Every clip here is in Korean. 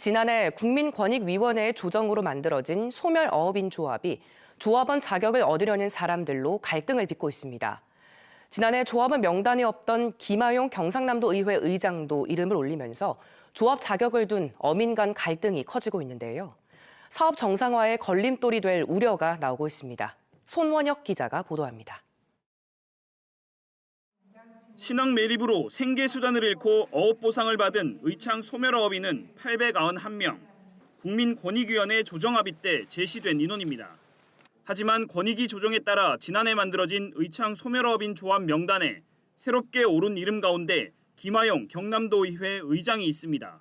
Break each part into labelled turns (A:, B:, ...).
A: 지난해 국민권익위원회의 조정으로 만들어진 소멸어업인 조합이 조합원 자격을 얻으려는 사람들로 갈등을 빚고 있습니다. 지난해 조합원 명단에 없던 김하용 경상남도 의회 의장도 이름을 올리면서 조합 자격을 둔 어민 간 갈등이 커지고 있는데요. 사업 정상화에 걸림돌이 될 우려가 나오고 있습니다. 손원혁 기자가 보도합니다.
B: 신앙 매립으로 생계 수단을 잃고 어업 보상을 받은 의창 소멸어업인은 891명. 국민권익위원회 조정합의 때 제시된 인원입니다. 하지만 권익위 조정에 따라 지난해 만들어진 의창 소멸어업인 조합 명단에 새롭게 오른 이름 가운데 김하용 경남도의회 의장이 있습니다.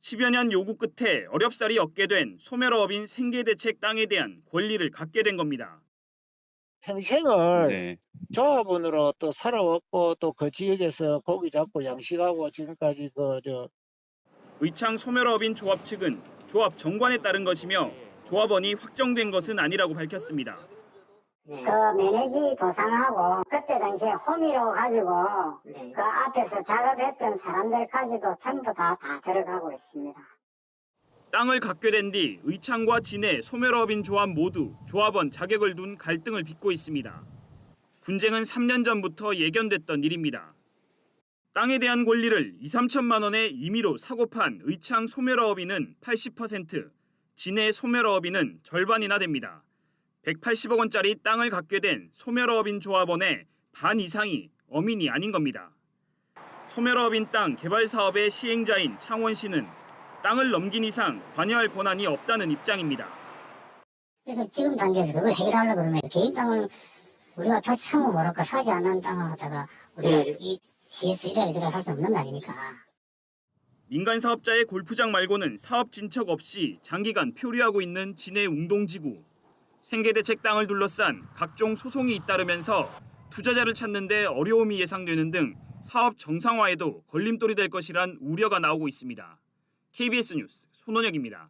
B: 10여 년 요구 끝에 어렵사리 얻게 된 소멸어업인 생계대책 땅에 대한 권리를 갖게 된 겁니다.
C: 평생을 조합원으로 또 살아왔고 또 그 지역에서 고기 잡고 양식하고 지금까지
B: 의창 소멸어업인 조합 측은 조합 정관에 따른 것이며 조합원이 확정된 것은 아니라고 밝혔습니다.
D: 그 매니지 보상하고 그때 당시에 호미로 가지고 그 앞에서 작업했던 사람들까지도 전부 다 들어가고 있습니다.
B: 땅을 갖게 된 뒤 의창과 진해 소멸어업인 조합 모두 조합원 자격을 둔 갈등을 빚고 있습니다. 분쟁은 3년 전부터 예견됐던 일입니다. 땅에 대한 권리를 2, 3천만 원의 임의로 사고 판 의창 소멸어업인은 80%, 진해 소멸어업인은 절반이나 됩니다. 180억 원짜리 땅을 갖게 된 소멸어업인 조합원의 반 이상이 어민이 아닌 겁니다. 소멸어업인 땅 개발 사업의 시행자인 창원시는 땅을 넘긴 이상 관여할 권한이 없다는 입장입니다.
E: 그래서 지금 단계에서 그걸 해결하려고 그러면 개인 땅을 우리가 다시 사면 뭐랄까 사지 않는 땅을 갖다가 우리가 이 시에서 이래저래 할 수 없는 거 아닙니까?
B: 민간 사업자의 골프장 말고는 사업 진척 없이 장기간 표류하고 있는 진해 웅동지구. 생계대책 땅을 둘러싼 각종 소송이 잇따르면서 투자자를 찾는 데 어려움이 예상되는 등 사업 정상화에도 걸림돌이 될 것이란 우려가 나오고 있습니다. KBS 뉴스 손원혁입니다.